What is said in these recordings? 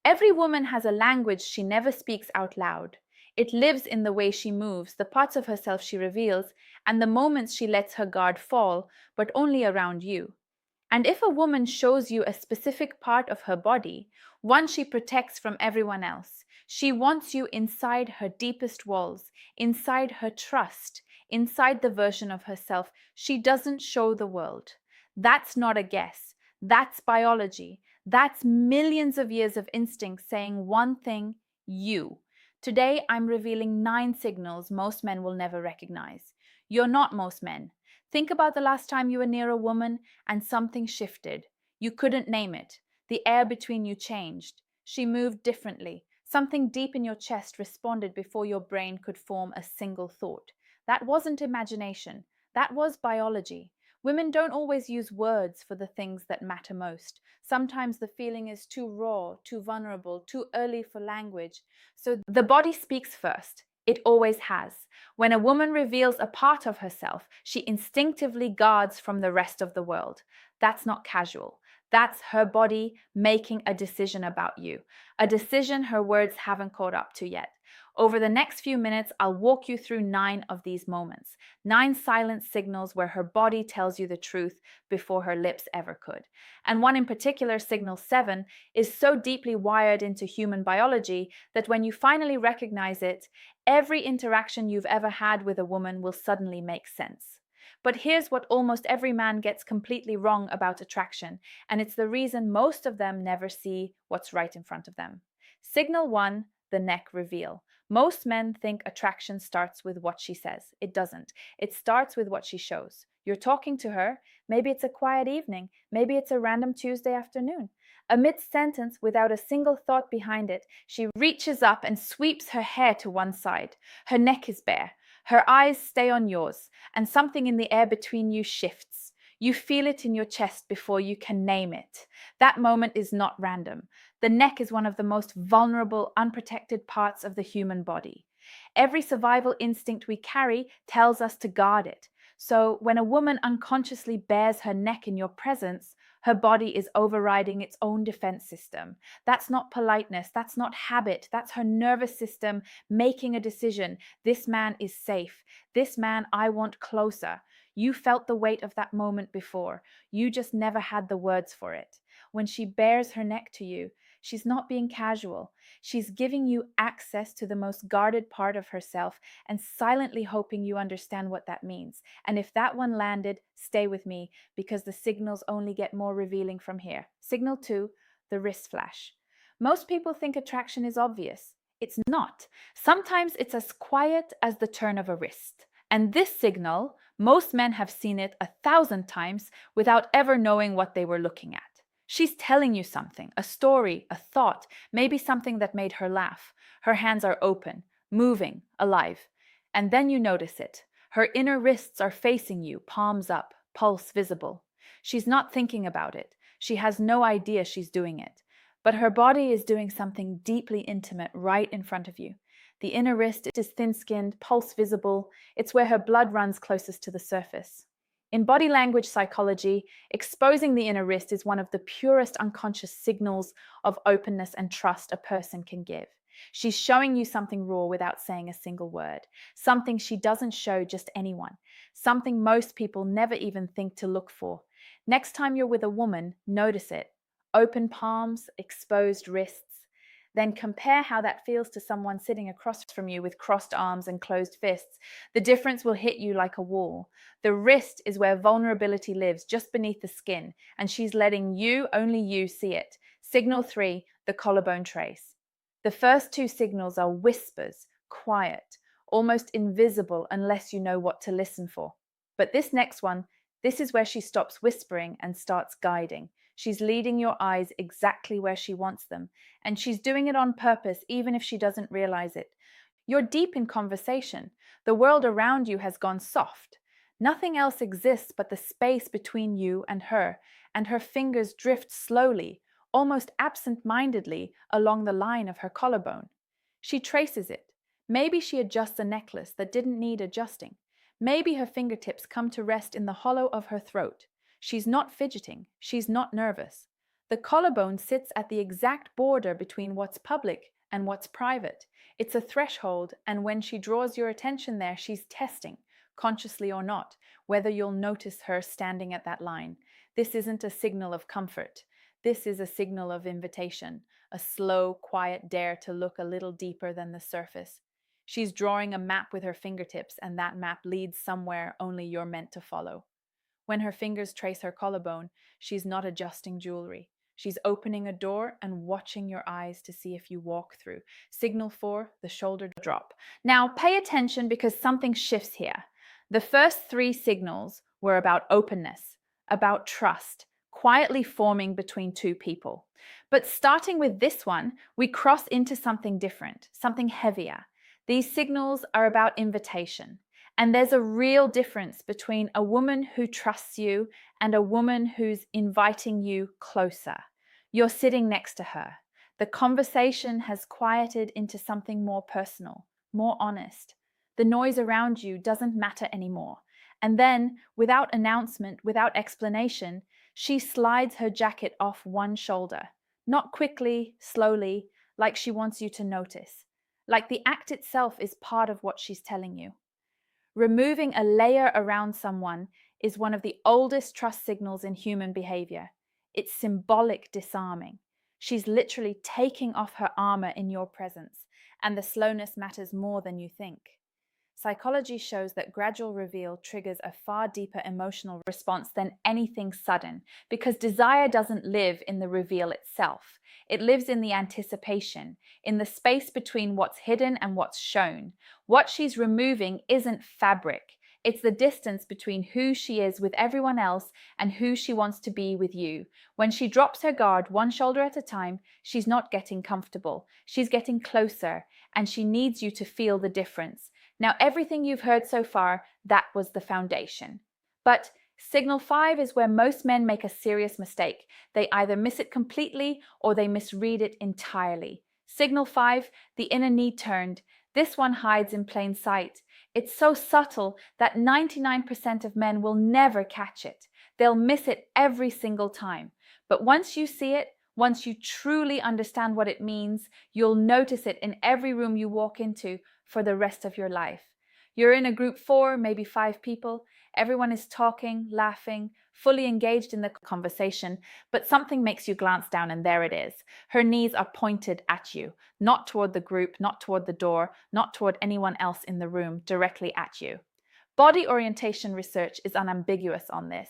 Every woman has a language she never speaks out loud. It lives in the way she moves, the parts of herself she reveals, and the moments she lets her guard fall, but only around you. And if a woman shows you a specific part of her body, one she protects from everyone else, she wants you inside her deepest walls, inside her trust, inside the version of herself she doesn't show the world. That's not a guess. That's biology. That's millions of years of instinct saying one thing: you. Today, I'm revealing 9 signals most men will never recognize. You're not most men. Think about the last time you were near a woman and something shifted. You couldn't name it. The air between you changed. She moved differently. Something deep in your chest responded before your brain could form a single thought. That wasn't imagination. That was biology. Women don't always use words for the things that matter most. Sometimes the feeling is too raw, too vulnerable, too early for language. So the body speaks first. It always has. When a woman reveals a part of herself, she instinctively guards from the rest of the world. That's not casual. That's her body making a decision about you, a decision her words haven't caught up to yet. Over the next few minutes, I'll walk you through 9 of these moments, 9 silent signals where her body tells you the truth before her lips ever could. And one in particular, signal 7, is so deeply wired into human biology that when you finally recognize it, every interaction you've ever had with a woman will suddenly make sense. But here's what almost every man gets completely wrong about attraction, and it's the reason most of them never see what's right in front of them. Signal 1, the neck reveal. Most men think attraction starts with what she says. It doesn't. It starts with what she shows. You're talking to her. Maybe it's a quiet evening. Maybe it's a random Tuesday afternoon. A mid-sentence without a single thought behind it, she reaches up and sweeps her hair to one side. Her neck is bare. Her eyes stay on yours, and something in the air between you shifts. You feel it in your chest before you can name it. That moment is not random. The neck is one of the most vulnerable, unprotected parts of the human body. Every survival instinct we carry tells us to guard it. So when a woman unconsciously bares her neck in your presence, her body is overriding its own defense system. That's not politeness. That's not habit. That's her nervous system making a decision. This man is safe. This man I want closer. You felt the weight of that moment before. You just never had the words for it. When she bares her neck to you, she's not being casual. She's giving you access to the most guarded part of herself and silently hoping you understand what that means. And if that one landed, stay with me, because the signals only get more revealing from here. Signal 2, the wrist flash. Most people think attraction is obvious. It's not. Sometimes it's as quiet as the turn of a wrist. And this signal, most men have seen it 1,000 times without ever knowing what they were looking at. She's telling you something, a story, a thought, maybe something that made her laugh. Her hands are open, moving, alive. And then you notice it. Her inner wrists are facing you, palms up, pulse visible. She's not thinking about it. She has no idea she's doing it. But her body is doing something deeply intimate right in front of you. The inner wrist is thin-skinned, pulse visible. It's where her blood runs closest to the surface. In body language psychology, exposing the inner wrist is one of the purest unconscious signals of openness and trust a person can give. She's showing you something raw without saying a single word, something she doesn't show just anyone, something most people never even think to look for. Next time you're with a woman, notice it. Open palms, exposed wrists. Then compare how that feels to someone sitting across from you with crossed arms and closed fists. The difference will hit you like a wall. The wrist is where vulnerability lives, just beneath the skin, and she's letting you, only you, see it. Signal 3, the collarbone trace. The first 2 signals are whispers, quiet, almost invisible unless you know what to listen for. But this next one, this is where she stops whispering and starts guiding. She's leading your eyes exactly where she wants them, and she's doing it on purpose even if she doesn't realize it. You're deep in conversation. The world around you has gone soft. Nothing else exists but the space between you and her fingers drift slowly, almost absent-mindedly, along the line of her collarbone. She traces it. Maybe she adjusts a necklace that didn't need adjusting. Maybe her fingertips come to rest in the hollow of her throat. She's not fidgeting. She's not nervous. The collarbone sits at the exact border between what's public and what's private. It's a threshold, and when she draws your attention there, she's testing, consciously or not, whether you'll notice her standing at that line. This isn't a signal of comfort. This is a signal of invitation, a slow, quiet dare to look a little deeper than the surface. She's drawing a map with her fingertips, and that map leads somewhere only you're meant to follow. When her fingers trace her collarbone, she's not adjusting jewelry. She's opening a door and watching your eyes to see if you walk through. Signal 4, the shoulder drop. Now pay attention because something shifts here. The first 3 signals were about openness, about trust, quietly forming between 2 people. But starting with this one, we cross into something different, something heavier. These signals are about invitation. And there's a real difference between a woman who trusts you and a woman who's inviting you closer. You're sitting next to her. The conversation has quieted into something more personal, more honest. The noise around you doesn't matter anymore. And then, without announcement, without explanation, she slides her jacket off one shoulder. Not quickly, slowly, like she wants you to notice. Like the act itself is part of what she's telling you. Removing a layer around someone is one of the oldest trust signals in human behavior. It's symbolic disarming. She's literally taking off her armor in your presence, and the slowness matters more than you think. Psychology shows that gradual reveal triggers a far deeper emotional response than anything sudden, because desire doesn't live in the reveal itself. It lives in the anticipation, in the space between what's hidden and what's shown. What she's removing isn't fabric. It's the distance between who she is with everyone else and who she wants to be with you. When she drops her guard one shoulder at a time, she's not getting comfortable. She's getting closer, and she needs you to feel the difference. Now, everything you've heard so far, that was the foundation. But signal 5 is where most men make a serious mistake. They either miss it completely or they misread it entirely. Signal 5, the inner knee turned. This one hides in plain sight. It's so subtle that 99% of men will never catch it. They'll miss it every single time. But once you see it, once you truly understand what it means, you'll notice it in every room you walk into for the rest of your life. You're in a group 4, maybe 5 people. Everyone is talking, laughing, fully engaged in the conversation, but something makes you glance down, and there it is. Her knees are pointed at you, not toward the group, not toward the door, not toward anyone else in the room, directly at you. Body orientation research is unambiguous on this.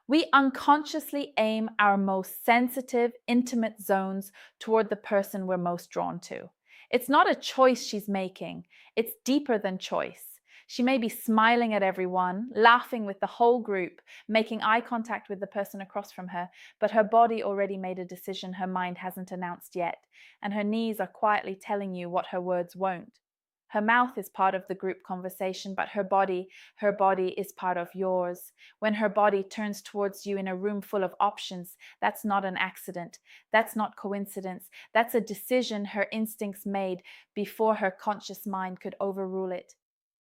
We unconsciously aim our most sensitive, intimate zones toward the person we're most drawn to. It's not a choice she's making. It's deeper than choice. She may be smiling at everyone, laughing with the whole group, making eye contact with the person across from her, but her body already made a decision her mind hasn't announced yet, and her knees are quietly telling you what her words won't. Her mouth is part of the group conversation, but her body is part of yours. When her body turns towards you in a room full of options, that's not an accident. That's not coincidence. That's a decision her instincts made before her conscious mind could overrule it.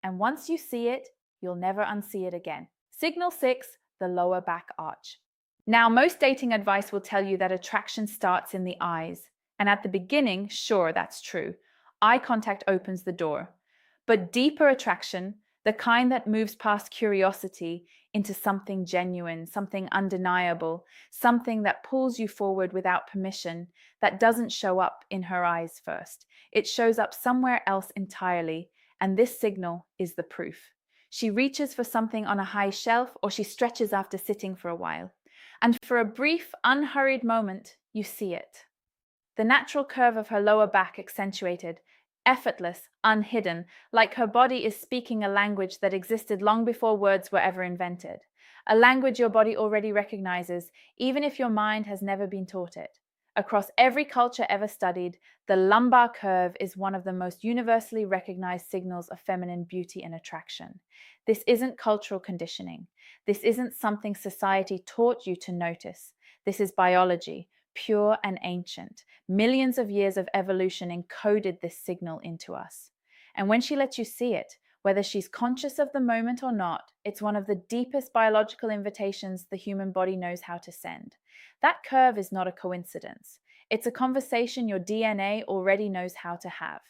And once you see it, you'll never unsee it again. Signal 6, the lower back arch. Now, most dating advice will tell you that attraction starts in the eyes. And at the beginning, sure, that's true. Eye contact opens the door. But deeper attraction, the kind that moves past curiosity into something genuine, something undeniable, something that pulls you forward without permission, that doesn't show up in her eyes first. It shows up somewhere else entirely, and this signal is the proof. She reaches for something on a high shelf, or she stretches after sitting for a while. And for a brief, unhurried moment, you see it. The natural curve of her lower back accentuated, effortless, unhidden, like her body is speaking a language that existed long before words were ever invented. A language your body already recognizes, even if your mind has never been taught it. Across every culture ever studied, the lumbar curve is one of the most universally recognized signals of feminine beauty and attraction. This isn't cultural conditioning. This isn't something society taught you to notice. This is biology, pure and ancient. Millions of years of evolution encoded this signal into us. And when she lets you see it, whether she's conscious of the moment or not, it's one of the deepest biological invitations the human body knows how to send. That curve is not a coincidence. It's a conversation your DNA already knows how to have.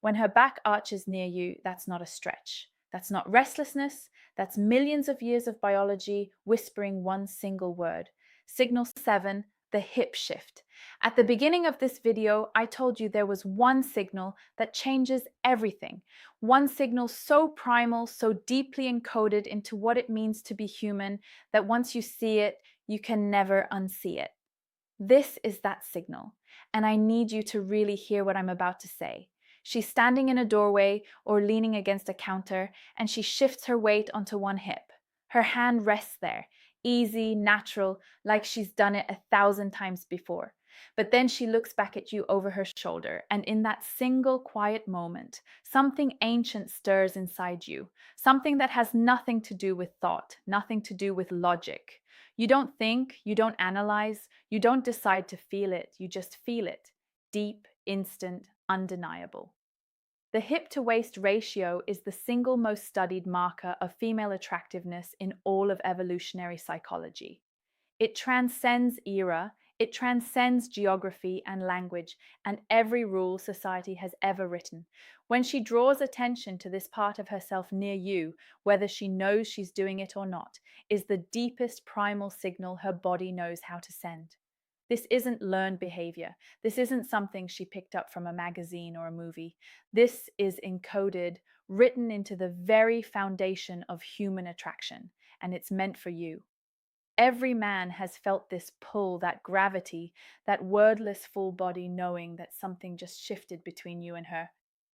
When her back arches near you, that's not a stretch. That's not restlessness. That's millions of years of biology whispering one single word. Signal 7, the hip shift. At the beginning of this video, I told you there was one signal that changes everything. One signal so primal, so deeply encoded into what it means to be human that once you see it, you can never unsee it. This is that signal, and I need you to really hear what I'm about to say. She's standing in a doorway or leaning against a counter, and she shifts her weight onto one hip. Her hand rests there, easy, natural, like she's done it 1,000 times before. But then she looks back at you over her shoulder, and in that single quiet moment, something ancient stirs inside you, something that has nothing to do with thought, nothing to do with logic. You don't think, you don't analyze, you don't decide to feel it, you just feel it. Deep, instant, undeniable. The hip to waist ratio is the single most studied marker of female attractiveness in all of evolutionary psychology. It transcends era, it transcends geography and language and every rule society has ever written. When she draws attention to this part of herself near you, whether she knows she's doing it or not, is the deepest primal signal her body knows how to send. This isn't learned behavior. This isn't something she picked up from a magazine or a movie. This is encoded, written into the very foundation of human attraction, and it's meant for you. Every man has felt this pull, that gravity, that wordless full body knowing that something just shifted between you and her.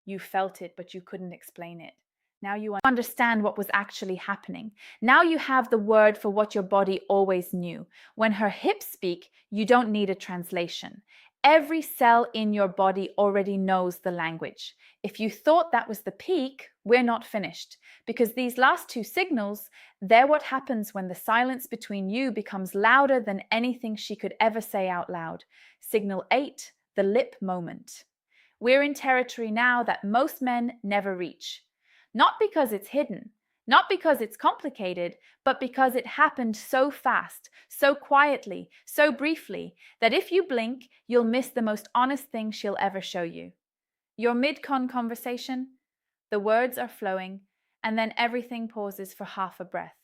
You felt it, but you couldn't explain it. Now you understand what was actually happening. Now you have the word for what your body always knew. When her hips speak, you don't need a translation. Every cell in your body already knows the language. If you thought that was the peak, we're not finished. Because these last two signals, they're what happens when the silence between you becomes louder than anything she could ever say out loud. Signal 8, the lip moment. We're in territory now that most men never reach. Not because it's hidden, not because it's complicated, but because it happened so fast, so quietly, so briefly, that if you blink, you'll miss the most honest thing she'll ever show you. Your mid-con conversation, the words are flowing, and then everything pauses for half a breath.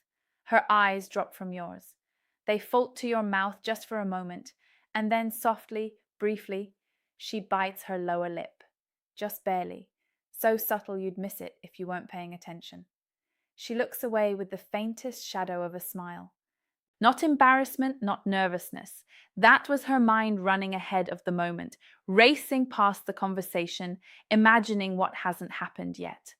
Her eyes drop from yours. They float to your mouth just for a moment, and then softly, briefly, she bites her lower lip. Just barely. So subtle you'd miss it if you weren't paying attention. She looks away with the faintest shadow of a smile. Not embarrassment, not nervousness. That was her mind running ahead of the moment, racing past the conversation, imagining what hasn't happened yet.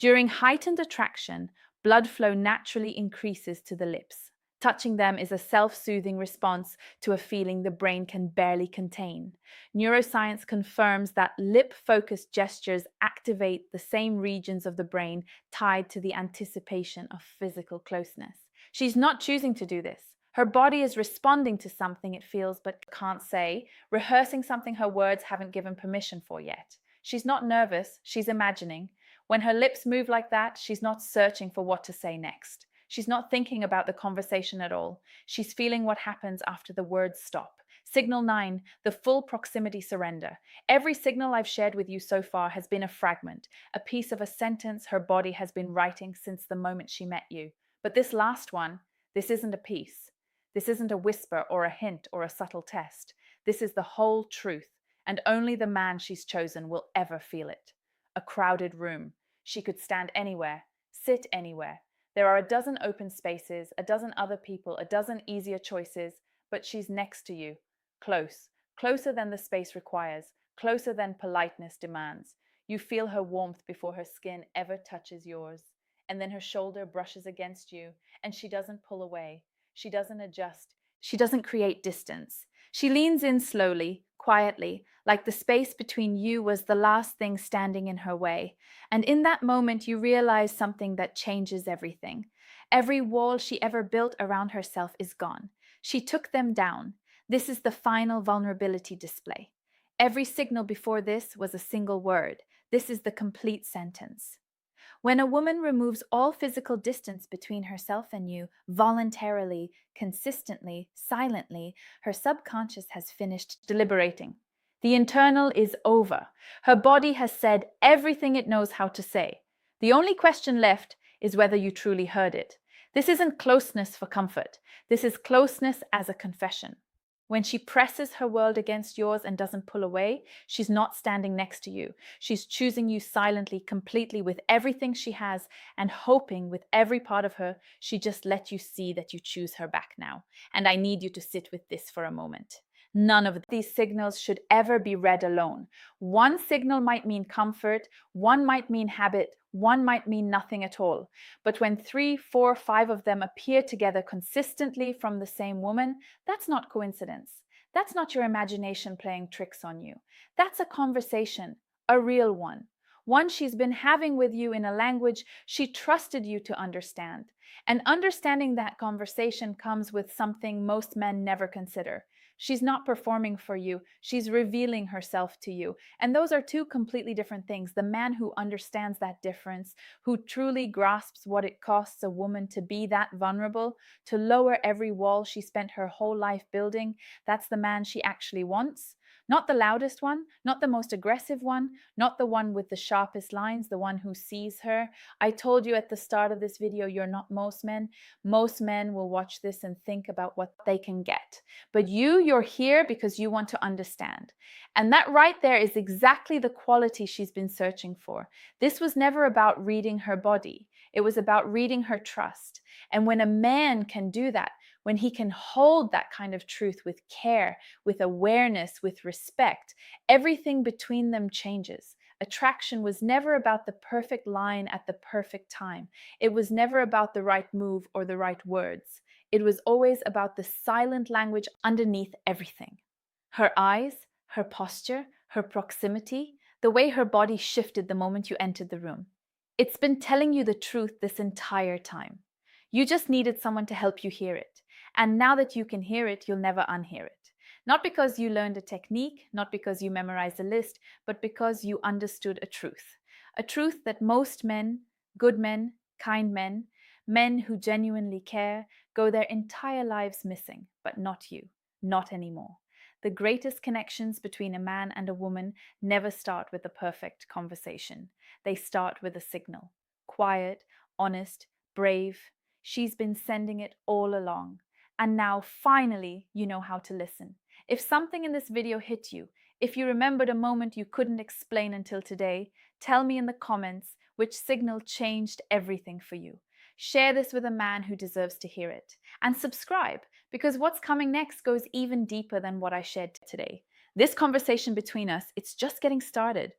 During heightened attraction, blood flow naturally increases to the lips. Touching them is a self-soothing response to a feeling the brain can barely contain. Neuroscience confirms that lip-focused gestures activate the same regions of the brain tied to the anticipation of physical closeness. She's not choosing to do this. Her body is responding to something it feels but can't say, rehearsing something her words haven't given permission for yet. She's not nervous, she's imagining. When her lips move like that, she's not searching for what to say next. She's not thinking about the conversation at all. She's feeling what happens after the words stop. Signal 9, the full proximity surrender. Every signal I've shared with you so far has been a fragment, a piece of a sentence her body has been writing since the moment she met you. But this last one, this isn't a piece. This isn't a whisper or a hint or a subtle test. This is the whole truth, and only the man she's chosen will ever feel it. A crowded room. She could stand anywhere, sit anywhere. There are a dozen open spaces, a dozen other people, a dozen easier choices, but she's next to you, close, closer than the space requires, closer than politeness demands. You feel her warmth before her skin ever touches yours, and then her shoulder brushes against you, and she doesn't pull away. She doesn't adjust. She doesn't create distance. She leans in slowly, quietly, like the space between you was the last thing standing in her way. And in that moment, you realize something that changes everything. Every wall she ever built around herself is gone. She took them down. This is the final vulnerability display. Every signal before this was a single word. This is the complete sentence. When a woman removes all physical distance between herself and you, voluntarily, consistently, silently, her subconscious has finished deliberating. The internal is over. Her body has said everything it knows how to say. The only question left is whether you truly heard it. This isn't closeness for comfort. This is closeness as a confession. When she presses her world against yours and doesn't pull away, she's not standing next to you. She's choosing you silently, completely, with everything she has, and hoping with every part of her she just let you see that you choose her back now. And I need you to sit with this for a moment. None of these signals should ever be read alone. One signal might mean comfort, one might mean habit, one might mean nothing at all. But when 3, 4, 5 of them appear together consistently from the same woman, that's not coincidence. That's not your imagination playing tricks on you. That's a conversation, a real one. One she's been having with you in a language she trusted you to understand. And understanding that conversation comes with something most men never consider. She's not performing for you, she's revealing herself to you. And those are two completely different things. The man who understands that difference, who truly grasps what it costs a woman to be that vulnerable, to lower every wall she spent her whole life building, that's the man she actually wants. Not the loudest one, not the most aggressive one, not the one with the sharpest lines, the one who sees her. I told you at the start of this video, you're not most men. Most men will watch this and think about what they can get. But you're here because you want to understand. And that right there is exactly the quality she's been searching for. This was never about reading her body. It was about reading her trust. And when a man can do that, when he can hold that kind of truth with care, with awareness, with respect, everything between them changes. Attraction was never about the perfect line at the perfect time. It was never about the right move or the right words. It was always about the silent language underneath everything. Her eyes, her posture, her proximity, the way her body shifted the moment you entered the room. It's been telling you the truth this entire time. You just needed someone to help you hear it. And now that you can hear it, you'll never unhear it. Not because you learned a technique, not because you memorized a list, but because you understood a truth. A truth that most men, good men, kind men, men who genuinely care, go their entire lives missing, but not you, not anymore. The greatest connections between a man and a woman never start with a perfect conversation. They start with a signal. Quiet, honest, brave. She's been sending it all along. And now, finally, you know how to listen. If something in this video hit you, if you remembered a moment you couldn't explain until today, tell me in the comments which signal changed everything for you. Share this with a man who deserves to hear it. And subscribe, because what's coming next goes even deeper than what I shared today. This conversation between us, it's just getting started.